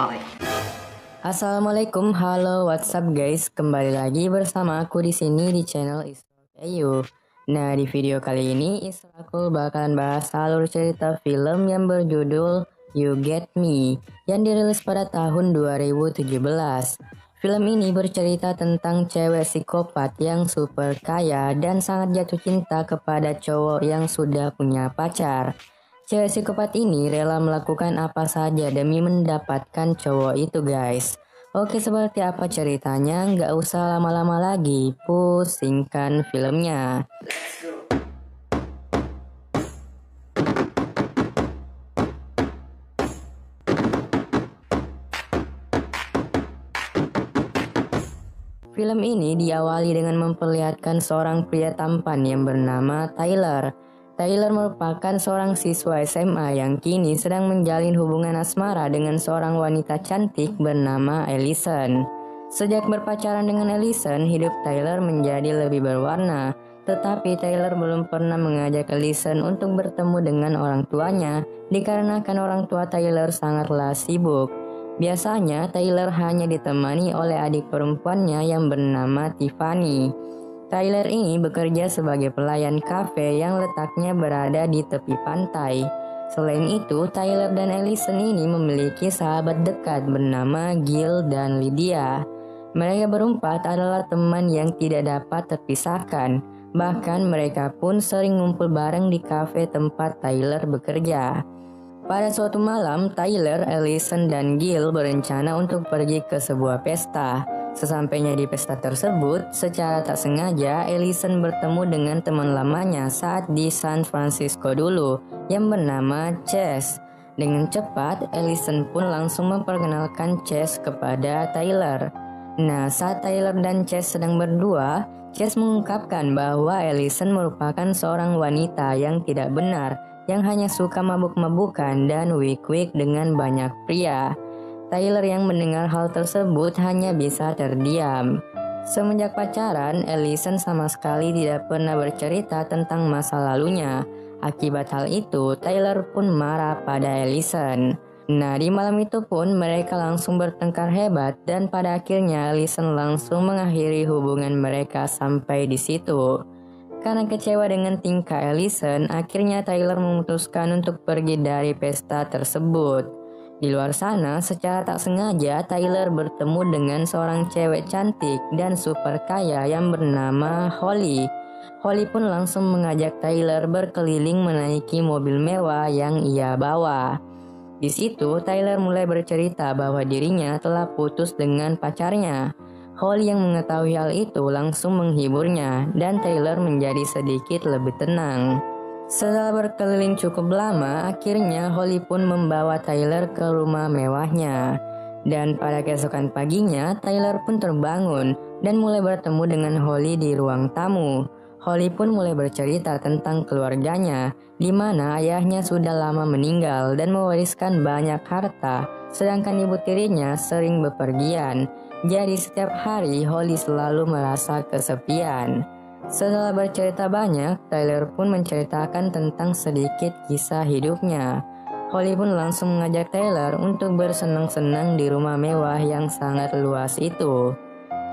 Hai. Assalamualaikum, halo WhatsApp guys, kembali lagi bersama aku di sini di channel Ayu. Nah, di video kali ini aku bakalan bahas alur cerita film yang berjudul You Get Me yang dirilis pada tahun 2017. Film ini bercerita tentang cewek psikopat yang super kaya dan sangat jatuh cinta kepada cowok yang sudah punya pacar. Cewek psikopat ini rela melakukan apa saja demi mendapatkan cowok itu guys. Oke, seperti apa ceritanya? Nggak usah lama-lama lagi, pusingkan filmnya. Film ini diawali dengan memperlihatkan seorang pria tampan yang bernama Tyler. Tyler merupakan seorang siswa SMA yang kini sedang menjalin hubungan asmara dengan seorang wanita cantik bernama Allison. Sejak berpacaran dengan Allison, hidup Tyler menjadi lebih berwarna. Tetapi Tyler belum pernah mengajak Allison untuk bertemu dengan orang tuanya, dikarenakan orang tua Tyler sangatlah sibuk. Biasanya Tyler hanya ditemani oleh adik perempuannya yang bernama Tiffany. Tyler ini bekerja sebagai pelayan kafe yang letaknya berada di tepi pantai. Selain itu, Tyler dan Allison ini memiliki sahabat dekat bernama Gil dan Lydia. Mereka berempat adalah teman yang tidak dapat terpisahkan. Bahkan mereka pun sering ngumpul bareng di kafe tempat Tyler bekerja. Pada suatu malam, Tyler, Allison, dan Gil berencana untuk pergi ke sebuah pesta. Sesampainya di pesta tersebut, secara tak sengaja Allison bertemu dengan teman lamanya saat di San Francisco dulu, yang bernama Chase. Dengan cepat, Allison pun langsung memperkenalkan Chase kepada Tyler. Nah, saat Tyler dan Chase sedang berdua, Chase mengungkapkan bahwa Allison merupakan seorang wanita yang tidak benar, yang hanya suka mabuk-mabukan dan wik-wik dengan banyak pria. Tyler yang mendengar hal tersebut hanya bisa terdiam. Semenjak pacaran, Allison sama sekali tidak pernah bercerita tentang masa lalunya. Akibat hal itu, Tyler pun marah pada Allison. Nah, di malam itu pun mereka langsung bertengkar hebat dan pada akhirnya Allison langsung mengakhiri hubungan mereka sampai di situ. Karena kecewa dengan tingkah Allison, akhirnya Tyler memutuskan untuk pergi dari pesta tersebut. Di luar sana, secara tak sengaja Tyler bertemu dengan seorang cewek cantik dan super kaya yang bernama Holly. Holly pun langsung mengajak Tyler berkeliling menaiki mobil mewah yang ia bawa. Di situ, Tyler mulai bercerita bahwa dirinya telah putus dengan pacarnya. Holly yang mengetahui hal itu langsung menghiburnya dan Tyler menjadi sedikit lebih tenang. Setelah berkeliling cukup lama, akhirnya Holly pun membawa Tyler ke rumah mewahnya. Dan pada keesokan paginya, Tyler pun terbangun dan mulai bertemu dengan Holly di ruang tamu. Holly pun mulai bercerita tentang keluarganya, di mana ayahnya sudah lama meninggal dan mewariskan banyak harta, sedangkan ibu tirinya sering bepergian. Jadi setiap hari Holly selalu merasa kesepian. Setelah bercerita banyak, Tyler pun menceritakan tentang sedikit kisah hidupnya. Holly pun langsung mengajak Tyler untuk bersenang-senang di rumah mewah yang sangat luas itu.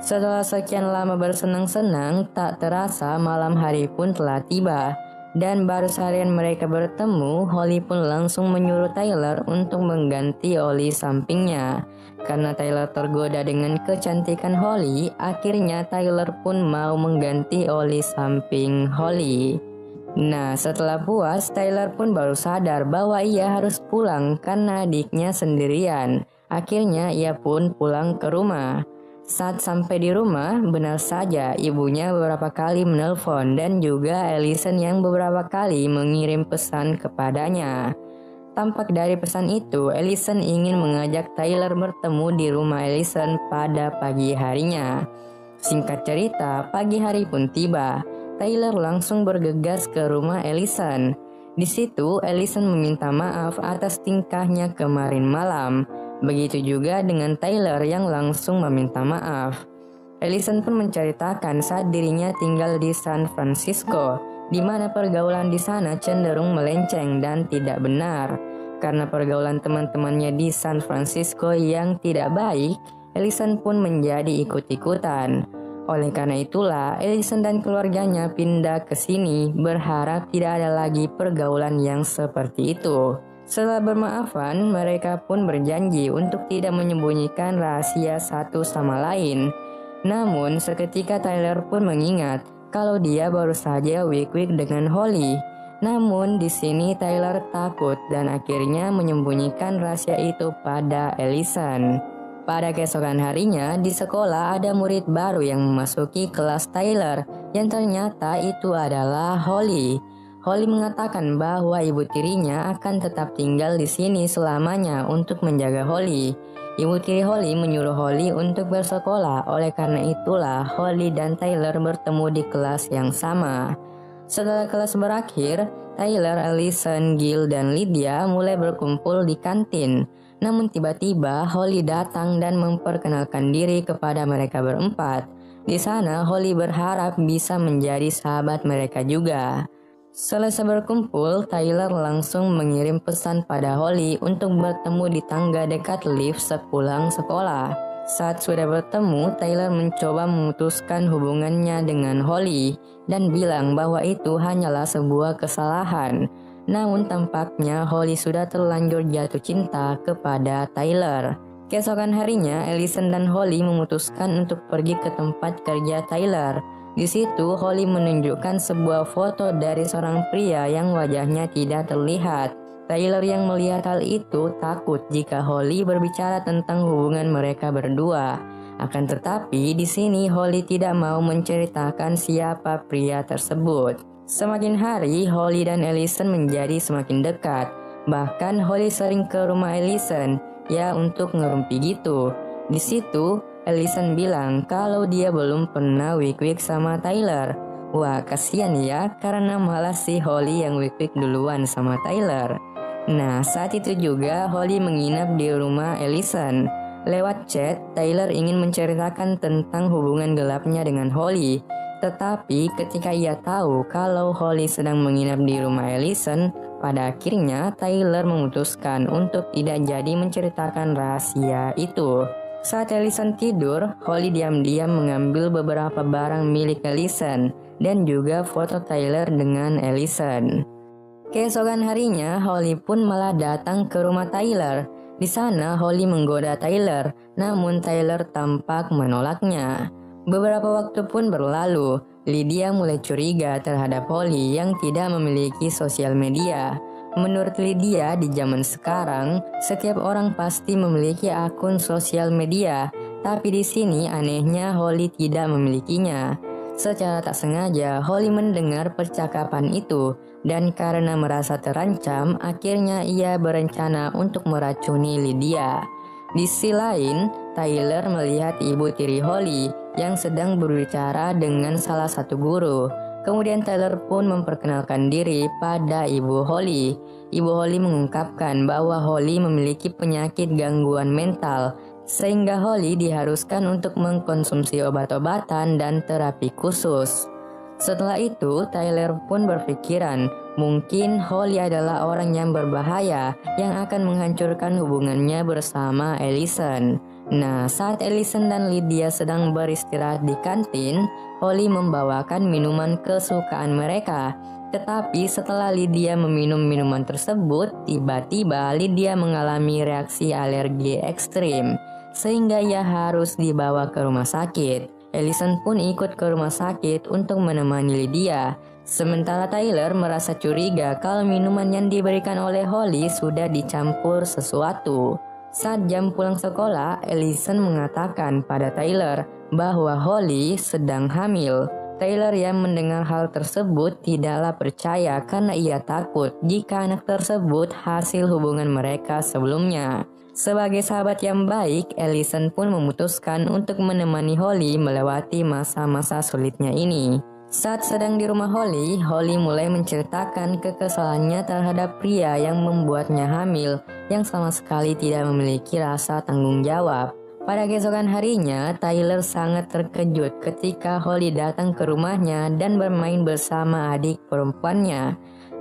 Setelah sekian lama bersenang-senang, tak terasa malam hari pun telah tiba. Dan baru seharian mereka bertemu, Holly pun langsung menyuruh Tyler untuk mengganti oli sampingnya. Karena Tyler tergoda dengan kecantikan Holly, akhirnya Tyler pun mau mengganti oli samping Holly. Nah, setelah puas, Tyler pun baru sadar bahwa ia harus pulang karena adiknya sendirian. Akhirnya ia pun pulang ke rumah. Saat sampai di rumah, benar saja ibunya beberapa kali menelpon dan juga Allison yang beberapa kali mengirim pesan kepadanya. Tampak dari pesan itu, Allison ingin mengajak Tyler bertemu di rumah Allison pada pagi harinya. Singkat cerita, pagi hari pun tiba. Tyler langsung bergegas ke rumah Allison. Di situ, Allison meminta maaf atas tingkahnya kemarin malam. Begitu juga dengan Tyler yang langsung meminta maaf. Allison pun menceritakan saat dirinya tinggal di San Francisco, di mana pergaulan di sana cenderung melenceng dan tidak benar. Karena pergaulan teman-temannya di San Francisco yang tidak baik, Ellison pun menjadi ikut-ikutan. Oleh karena itulah, Ellison dan keluarganya pindah ke sini berharap tidak ada lagi pergaulan yang seperti itu. Setelah bermaafan, mereka pun berjanji untuk tidak menyembunyikan rahasia satu sama lain. Namun, seketika Tyler pun mengingat kalau dia baru saja week-week dengan Holly. Namun, di sini Tyler takut dan akhirnya menyembunyikan rahasia itu pada Ellison. Pada keesokan harinya, di sekolah ada murid baru yang memasuki kelas Tyler, yang ternyata itu adalah Holly. Holly mengatakan bahwa ibu tirinya akan tetap tinggal di sini selamanya untuk menjaga Holly. Ibu tiri Holly menyuruh Holly untuk bersekolah, oleh karena itulah Holly dan Tyler bertemu di kelas yang sama. Setelah kelas berakhir, Tyler, Ellison, Gil, dan Lydia mulai berkumpul di kantin. Namun tiba-tiba Holly datang dan memperkenalkan diri kepada mereka berempat. Di sana Holly berharap bisa menjadi sahabat mereka juga. Selesai berkumpul, Tyler langsung mengirim pesan pada Holly untuk bertemu di tangga dekat lift sepulang sekolah. Saat sudah bertemu, Tyler mencoba memutuskan hubungannya dengan Holly dan bilang bahwa itu hanyalah sebuah kesalahan. Namun tampaknya Holly sudah terlanjur jatuh cinta kepada Tyler. Keesokan harinya, Ellison dan Holly memutuskan untuk pergi ke tempat kerja Tyler. Di situ, Holly menunjukkan sebuah foto dari seorang pria yang wajahnya tidak terlihat. Tyler yang melihat hal itu takut jika Holly berbicara tentang hubungan mereka berdua. Akan tetapi, di sini Holly tidak mau menceritakan siapa pria tersebut. Semakin hari, Holly dan Ellison menjadi semakin dekat. Bahkan Holly sering ke rumah Ellison, ya untuk ngerumpi gitu. Di situ, Ellison bilang kalau dia belum pernah week-week sama Tyler. Wah, kasihan ya, karena malah si Holly yang week-week duluan sama Tyler. Nah, saat itu juga Holly menginap di rumah Ellison. Lewat chat, Tyler ingin menceritakan tentang hubungan gelapnya dengan Holly. Tetapi ketika ia tahu kalau Holly sedang menginap di rumah Ellison, pada akhirnya Tyler memutuskan untuk tidak jadi menceritakan rahasia itu. Saat Ellison tidur, Holly diam-diam mengambil beberapa barang milik Ellison dan juga foto Tyler dengan Ellison. Keesokan harinya, Holly pun malah datang ke rumah Tyler. Di sana, Holly menggoda Tyler, namun Tyler tampak menolaknya. Beberapa waktu pun berlalu, Lydia mulai curiga terhadap Holly yang tidak memiliki sosial media. Menurut Lydia, di zaman sekarang, setiap orang pasti memiliki akun sosial media, tapi di sini anehnya Holly tidak memilikinya. Secara tak sengaja, Holly mendengar percakapan itu, dan karena merasa terancam, akhirnya ia berencana untuk meracuni Lydia. Di sisi lain, Tyler melihat ibu tiri Holly yang sedang berbicara dengan salah satu guru. Kemudian Tyler pun memperkenalkan diri pada ibu Holly. Ibu Holly mengungkapkan bahwa Holly memiliki penyakit gangguan mental, sehingga Holly diharuskan untuk mengkonsumsi obat-obatan dan terapi khusus. Setelah itu, Tyler pun berpikiran mungkin Holly adalah orang yang berbahaya yang akan menghancurkan hubungannya bersama Ellison. Nah, saat Ellison dan Lydia sedang beristirahat di kantin, Holly membawakan minuman kesukaan mereka. Tetapi setelah Lydia meminum minuman tersebut, tiba-tiba Lydia mengalami reaksi alergi ekstrim, sehingga ia harus dibawa ke rumah sakit. Ellison pun ikut ke rumah sakit untuk menemani Lydia. Sementara Tyler merasa curiga kalau minuman yang diberikan oleh Holly sudah dicampur sesuatu. Saat jam pulang sekolah, Ellison mengatakan pada Tyler bahwa Holly sedang hamil. Tyler yang mendengar hal tersebut tidaklah percaya karena ia takut jika anak tersebut hasil hubungan mereka sebelumnya. Sebagai sahabat yang baik, Ellison pun memutuskan untuk menemani Holly melewati masa-masa sulitnya ini. Saat sedang di rumah Holly, Holly mulai menceritakan kekesalannya terhadap pria yang membuatnya hamil yang sama sekali tidak memiliki rasa tanggung jawab. Pada keesokan harinya, Tyler sangat terkejut ketika Holly datang ke rumahnya dan bermain bersama adik perempuannya.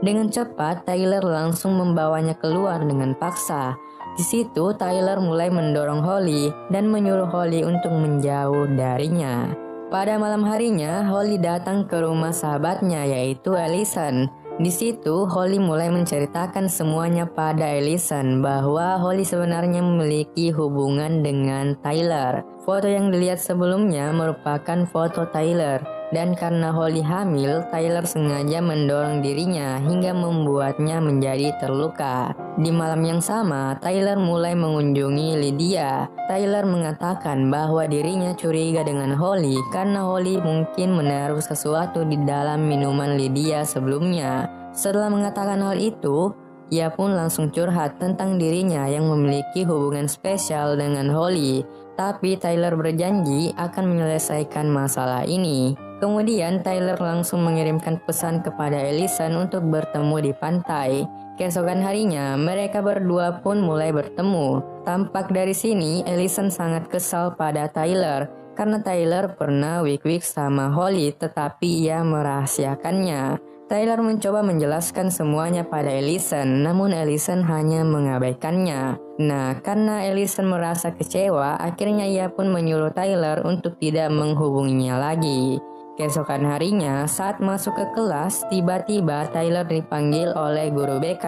Dengan cepat, Tyler langsung membawanya keluar dengan paksa. Di situ, Tyler mulai mendorong Holly dan menyuruh Holly untuk menjauh darinya. Pada malam harinya, Holly datang ke rumah sahabatnya yaitu Allison. Di situ, Holly mulai menceritakan semuanya pada Allison bahwa Holly sebenarnya memiliki hubungan dengan Tyler. Foto yang dilihat sebelumnya merupakan foto Tyler, dan karena Holly hamil, Tyler sengaja mendorong dirinya hingga membuatnya menjadi terluka. Di malam yang sama, Tyler mulai mengunjungi Lydia. Tyler mengatakan bahwa dirinya curiga dengan Holly karena Holly mungkin menaruh sesuatu di dalam minuman Lydia sebelumnya. Setelah mengatakan hal itu, ia pun langsung curhat tentang dirinya yang memiliki hubungan spesial dengan Holly. Tapi Tyler berjanji akan menyelesaikan masalah ini. Kemudian Tyler langsung mengirimkan pesan kepada Allison untuk bertemu di pantai. Keesokan harinya, mereka berdua pun mulai bertemu. Tampak dari sini, Allison sangat kesal pada Tyler karena Tyler pernah wik-wik sama Holly tetapi ia merahasiakannya. Tyler mencoba menjelaskan semuanya pada Allison, namun Allison hanya mengabaikannya. Nah, karena Allison merasa kecewa, akhirnya ia pun menyuruh Tyler untuk tidak menghubunginya lagi. Keesokan harinya, saat masuk ke kelas, tiba-tiba Tyler dipanggil oleh guru BK.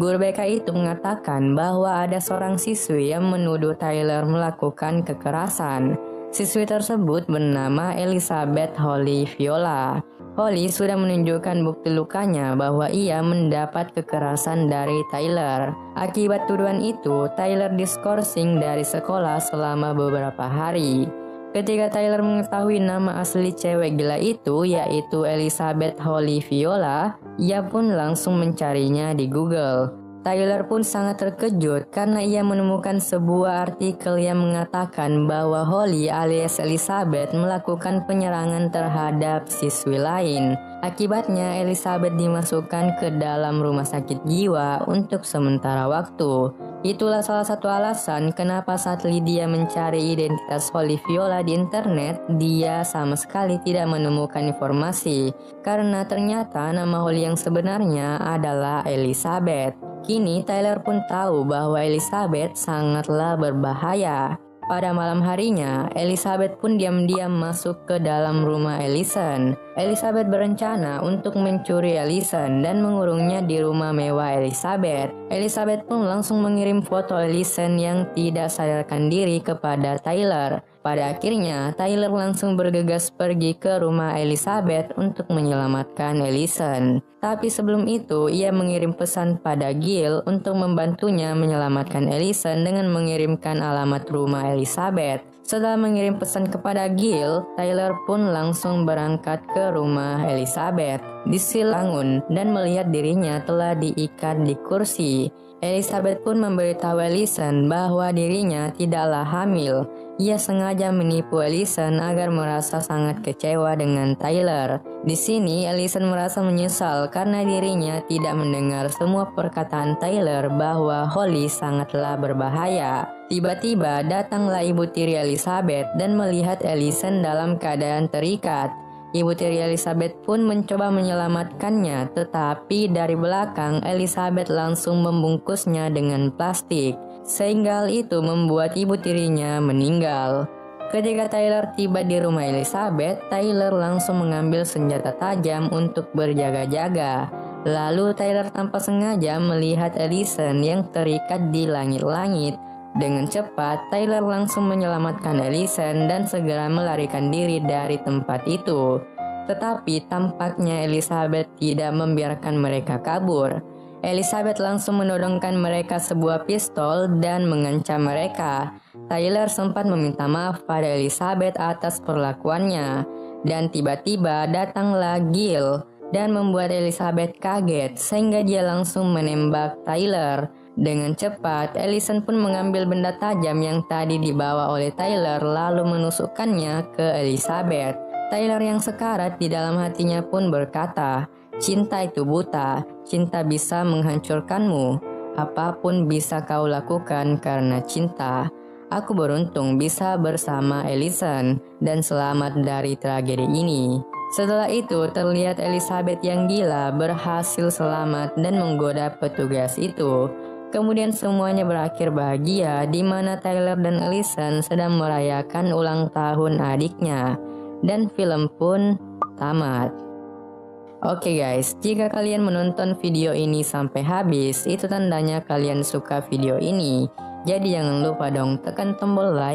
Guru BK itu mengatakan bahwa ada seorang siswi yang menuduh Tyler melakukan kekerasan. Siswi tersebut bernama Elizabeth Holly Viola. Holly sudah menunjukkan bukti lukanya bahwa ia mendapat kekerasan dari Tyler. Akibat tuduhan itu, Tyler diskorsing dari sekolah selama beberapa hari. Ketika Tyler mengetahui nama asli cewek gila itu, yaitu Elizabeth Holly Viola, ia pun langsung mencarinya di Google. Tyler pun sangat terkejut karena ia menemukan sebuah artikel yang mengatakan bahwa Holly alias Elizabeth melakukan penyerangan terhadap siswi lain. Akibatnya Elizabeth dimasukkan ke dalam rumah sakit jiwa untuk sementara waktu. Itulah salah satu alasan kenapa saat Lydia mencari identitas Holly Viola di internet, dia sama sekali tidak menemukan informasi. Karena ternyata nama Holly yang sebenarnya adalah Elizabeth. Kini Tyler pun tahu bahwa Elizabeth sangatlah berbahaya. Pada malam harinya, Elizabeth pun diam-diam masuk ke dalam rumah Allison. Elizabeth berencana untuk mencuri Allison dan mengurungnya di rumah mewah Elizabeth. Elizabeth pun langsung mengirim foto Allison yang tidak sadarkan diri kepada Tyler. Pada akhirnya, Tyler langsung bergegas pergi ke rumah Elizabeth untuk menyelamatkan Allison. Tapi sebelum itu, ia mengirim pesan pada Gil untuk membantunya menyelamatkan Allison dengan mengirimkan alamat rumah Elizabeth. Setelah mengirim pesan kepada Gil, Tyler pun langsung berangkat ke rumah Elizabeth di Silangun dan melihat dirinya telah diikat di kursi. Elizabeth pun memberitahu Allison bahwa dirinya tidaklah hamil. Ia sengaja menipu Allison agar merasa sangat kecewa dengan Tyler. Di sini, Allison merasa menyesal karena dirinya tidak mendengar semua perkataan Tyler bahwa Holly sangatlah berbahaya. Tiba-tiba datanglah ibu tiri Elizabeth dan melihat Allison dalam keadaan terikat. Ibu tiri Elizabeth pun mencoba menyelamatkannya, tetapi dari belakang Elizabeth langsung membungkusnya dengan plastik. Sehingga hal itu membuat ibu tirinya meninggal. Ketika Tyler tiba di rumah Elizabeth, Tyler langsung mengambil senjata tajam untuk berjaga-jaga. Lalu Tyler tanpa sengaja melihat Allison yang terikat di langit-langit. Dengan cepat, Tyler langsung menyelamatkan Allison dan segera melarikan diri dari tempat itu. Tetapi tampaknya Elizabeth tidak membiarkan mereka kabur. Elizabeth langsung menodongkan mereka sebuah pistol dan mengancam mereka. Tyler sempat meminta maaf pada Elizabeth atas perlakuannya. Dan tiba-tiba datanglah Gil dan membuat Elizabeth kaget sehingga dia langsung menembak Tyler. Dengan cepat, Allison pun mengambil benda tajam yang tadi dibawa oleh Tyler lalu menusukkannya ke Elizabeth. Tyler yang sekarat di dalam hatinya pun berkata, "Cinta itu buta, cinta bisa menghancurkanmu. Apapun bisa kau lakukan karena cinta. Aku beruntung bisa bersama Allison dan selamat dari tragedi ini." Setelah itu terlihat Elizabeth yang gila berhasil selamat dan menggoda petugas itu. Kemudian semuanya berakhir bahagia di mana Tyler dan Allison sedang merayakan ulang tahun adiknya. Dan film pun tamat. Oke guys, jika kalian menonton video ini sampai habis, itu tandanya kalian suka video ini. Jadi jangan lupa dong tekan tombol like